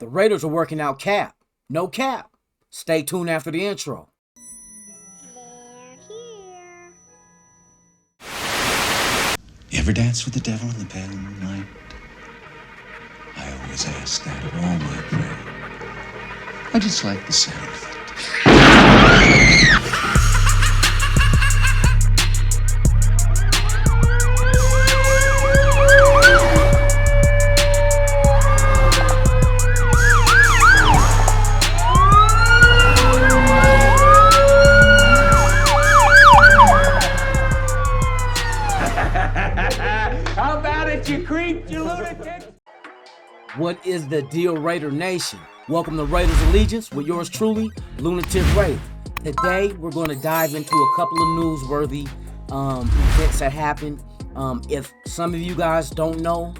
The Raiders are working out Cap. No Cap. Stay tuned after the intro. They're here. You ever dance with the devil in the pale moonlight? I always ask that of all my prey. I just like the sound of it. How about it, you creep, you lunatic? What is the deal, Raider Nation? Welcome to Raiders Allegiance with yours truly, Lunatic Raider. Today, we're going to dive into a couple of newsworthy events that happened. If some of you guys don't know,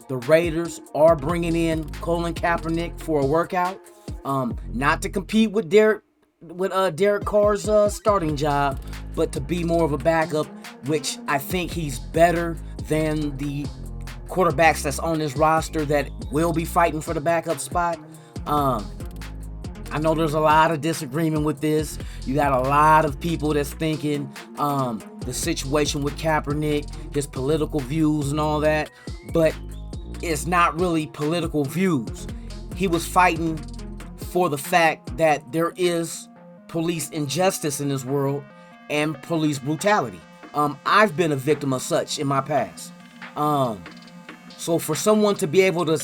the Raiders are bringing in Colin Kaepernick for a workout, not to compete with Derek Carr's starting job, but to be more of a backup, which I think he's better than the quarterbacks that's on this roster that will be fighting for the backup spot. I know there's a lot of disagreement with this. You got a lot of people that's thinking the situation with Kaepernick, his political views and all that, but it's not really political views. He was fighting for the fact that there is police injustice in this world and police brutality. I've been a victim of such in my past. So for someone to be able to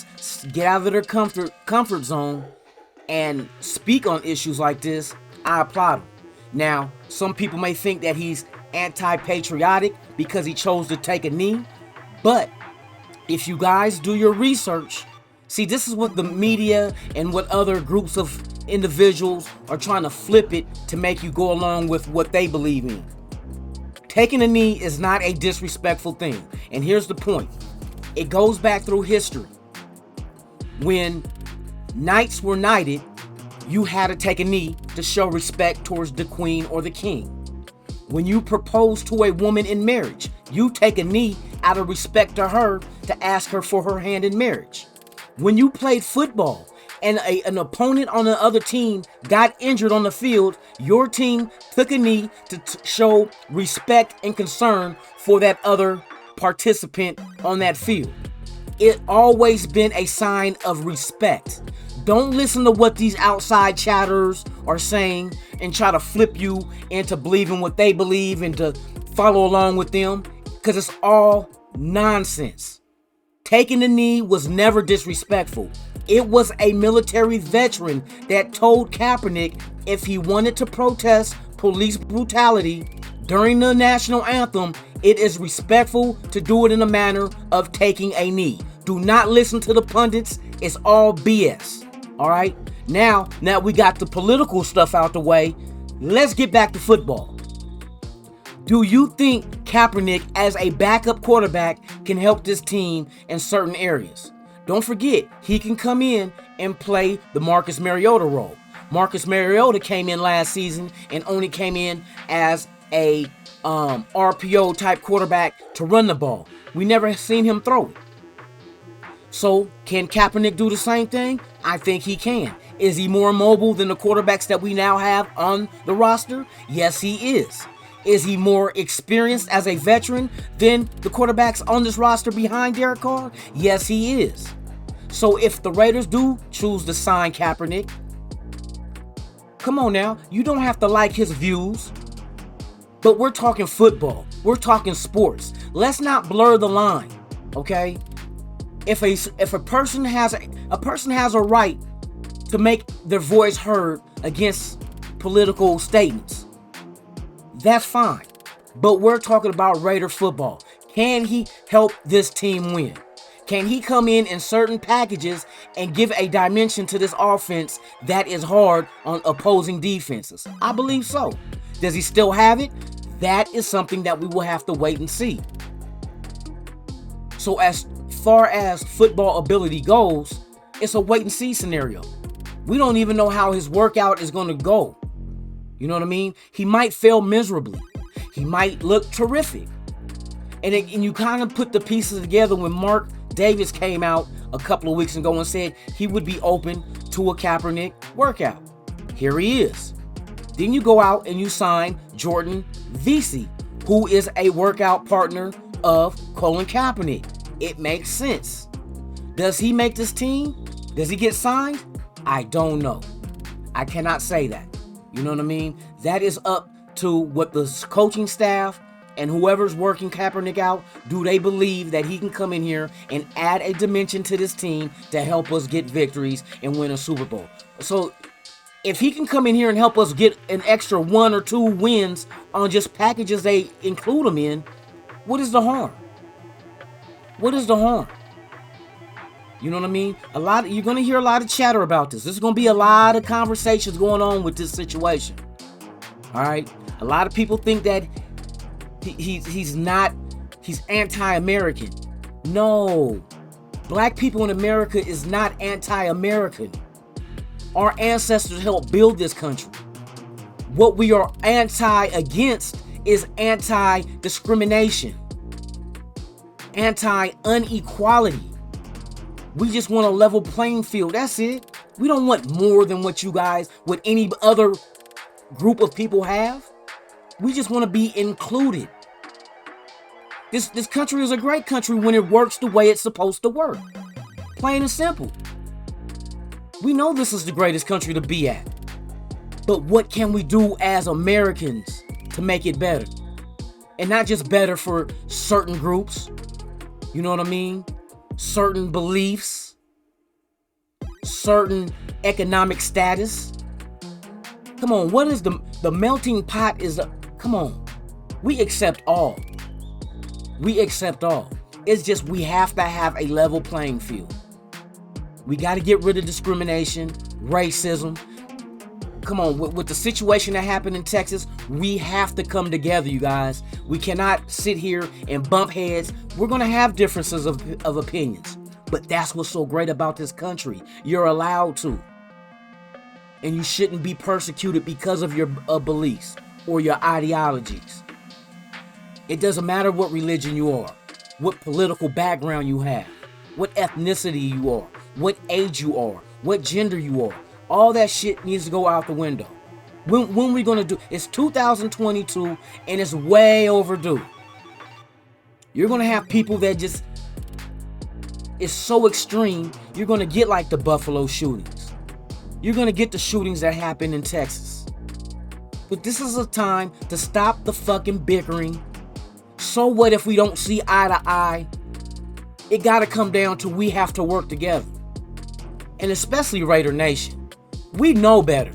get out of their comfort zone and speak on issues like this, I applaud him. Now, some people may think that he's anti-patriotic because he chose to take a knee, but if you guys do your research, see, this is what the media and what other groups of individuals are trying to flip it to make you go along with what they believe in. Taking a knee is not a disrespectful thing. And here's the point. It goes back through history. When knights were knighted, you had to take a knee to show respect towards the queen or the king. When you propose to a woman in marriage, you take a knee out of respect to her to ask her for her hand in marriage. When you played football and an opponent on the other team got injured on the field, your team took a knee to show respect and concern for that other participant on that field. It always been a sign of respect. Don't listen to what these outside chatterers are saying and try to flip you into believing what they believe and to follow along with them, because it's all nonsense. Taking the knee was never disrespectful. It was a military veteran that told Kaepernick if he wanted to protest police brutality during the national anthem, it is respectful to do it in a manner of taking a knee. Do not listen to the pundits. It's all BS. All right? Now we got the political stuff out the way. Let's get back to football. Do you think Kaepernick as a backup quarterback can help this team in certain areas? Don't forget, he can come in and play the Marcus Mariota role. Marcus Mariota came in last season and only came in as a RPO type quarterback to run the ball. We never seen him throw it. So can Kaepernick do the same thing? I think he can. Is he more mobile than the quarterbacks that we now have on the roster? Yes, he is. Is he more experienced as a veteran than the quarterbacks on this roster behind Derek Carr? Yes, he is. So if the Raiders do choose to sign Kaepernick, come on now, you don't have to like his views. But we're talking football. We're talking sports. Let's not blur the line, okay? If a person has a right to make their voice heard against political statements, that's fine. But we're talking about Raider football. Can he help this team win? Can he come in certain packages and give a dimension to this offense that is hard on opposing defenses? I believe so. Does he still have it? That is something that we will have to wait and see. So as far as football ability goes, it's a wait and see scenario. We don't even know how his workout is going to go. You know what I mean? He might fail miserably. He might look terrific. And you kind of put the pieces together when Mark Davis came out a couple of weeks ago and said he would be open to a Kaepernick workout. Here he is. Then you go out and you sign Jordan Vesey, who is a workout partner of Colin Kaepernick. It makes sense. Does he make this team? Does he get signed? I don't know. I cannot say that. You know what I mean? That is up to what the coaching staff and whoever's working Kaepernick out, do they believe that he can come in here and add a dimension to this team to help us get victories and win a Super Bowl? So if he can come in here and help us get an extra 1 or 2 wins on just packages they include him in, what is the harm? What is the harm? You know what I mean? You're going to hear a lot of chatter about this. There's going to be a lot of conversations going on with this situation. All right? A lot of people think that he's anti-American. No. Black people in America is not anti-American. Our ancestors helped build this country. What we are anti-against is anti-discrimination, anti-unequality. We just want a level playing field. That's it. We don't want more than what any other group of people have. We just want to be included. This country is a great country when it works the way it's supposed to work. Plain and simple. We know this is the greatest country to be at. But what can we do as Americans to make it better? And not just better for certain groups. You know what I mean? Certain beliefs. Certain economic status. Come on, what is the melting pot is come on. We accept all. We accept all. It's just we have to have a level playing field. We got to get rid of discrimination, racism. Come on, with the situation that happened in Texas, we have to come together, you guys. We cannot sit here and bump heads. We're going to have differences of opinions. But that's what's so great about this country. You're allowed to. And you shouldn't be persecuted because of your beliefs or your ideologies. It doesn't matter what religion you are, what political background you have, what ethnicity you are, what age you are, what gender you are. All that shit needs to go out the window. When we gonna do? It's 2022 and it's way overdue. You're gonna have people that just, it's so extreme. You're gonna get like the Buffalo shootings. You're gonna get the shootings that happen in Texas. But this is a time to stop the fucking bickering. So what if we don't see eye to eye? It gotta come down to we have to work together. And especially Raider Nation. We know better.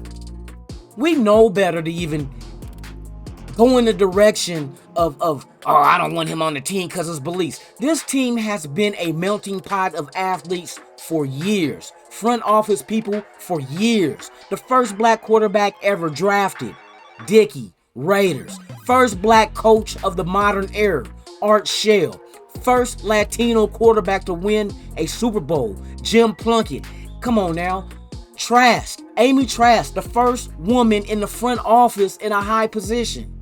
We know better to even go in the direction of oh, I don't want him on the team because of his beliefs. This team has been a melting pot of athletes for years. Front office people for years. The first black quarterback ever drafted, Dickey, Raiders. First black coach of the modern era, Art Shell. First Latino quarterback to win a Super Bowl, Jim Plunkett. Come on now. Trask, Amy Trask, the first woman in the front office in a high position.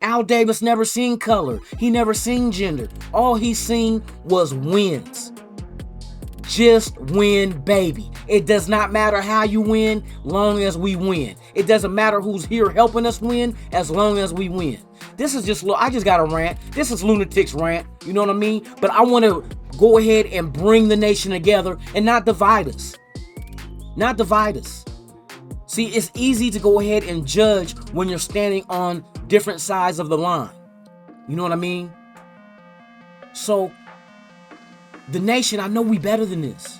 Al Davis never seen color. He never seen gender. All he seen was wins. Just win, baby. It does not matter how you win, long as we win. It doesn't matter who's here helping us win, as long as we win. This is just, I just got a rant. This is Lunatic's rant. You know what I mean? But I want to go ahead and bring the nation together and not divide us. Not divide us. See, it's easy to go ahead and judge when you're standing on different sides of the line. You know what I mean? So, the nation, I know we better than this.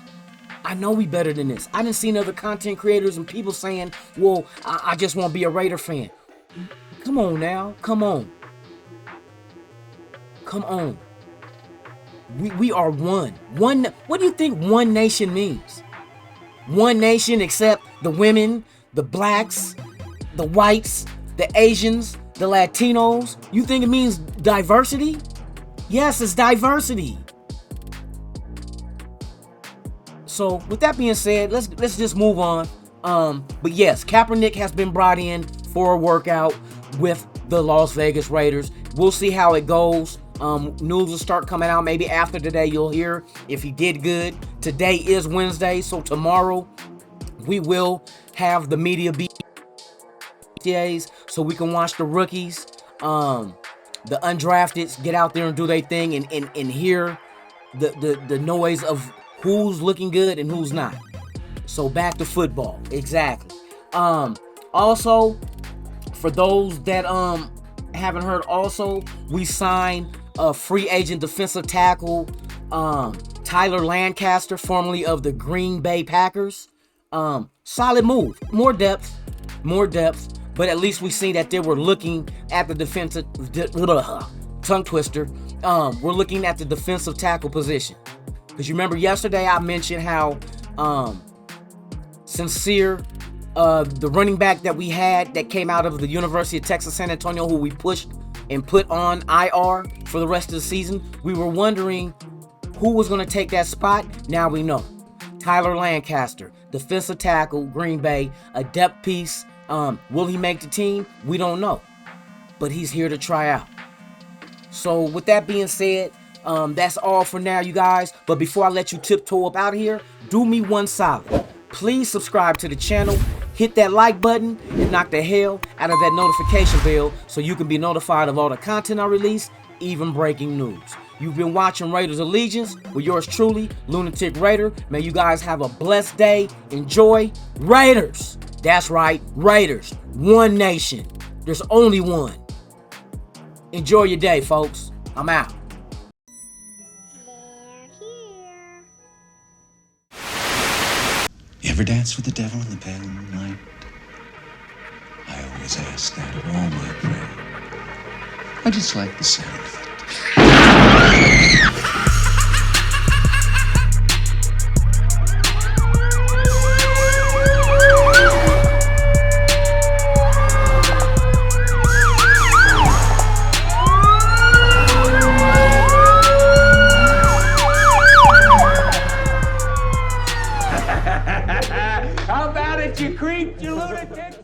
I know we better than this. I done seen other content creators and people saying, well, I just want to be a Raider fan. Come on now. Come on. Come on. We are one. One. What do you think one nation means? One nation except the women, the blacks, the whites, the Asians, the Latinos. You think it means diversity? Yes, it's diversity. So with that being said, let's just move on. But yes, Kaepernick has been brought in for a workout with the Las Vegas Raiders. We'll see how it goes. News will start coming out. Maybe after today you'll hear if he did good. Today is Wednesday, so tomorrow we will have the media BTAs so we can watch the rookies, the undrafteds get out there and do their thing and hear the noise of who's looking good and who's not. So back to football. Exactly. Also, for those that haven't heard, also we signed a free agent defensive tackle, Tyler Lancaster, formerly of the Green Bay Packers. Solid move. More depth, but at least we see that they were looking at the defensive tongue twister. We're looking at the defensive tackle position. Because you remember yesterday I mentioned how Sincere, the running back that we had that came out of the University of Texas San Antonio, who we pushed and put on IR for the rest of the season, we were wondering who was going to take that spot. Now we know. Tyler Lancaster, defensive tackle, Green Bay, a depth piece. Will he make the team? We don't know. But he's here to try out. So with that being said, that's all for now, you guys. But before I let you tiptoe up out of here, do me one solid. Please subscribe to the channel, hit that like button, and knock the hell out of that notification bell so you can be notified of all the content I release, even breaking news. You've been watching Raiders Allegiance with yours truly, Lunatic Raider. May you guys have a blessed day. Enjoy. Raiders. That's right, Raiders. One nation. There's only one. Enjoy your day, folks. I'm out. They're here. You ever dance with the devil in the pale moonlight? I always ask that of all my prey. I just like the sound of it. How about it, you creep, you lunatic?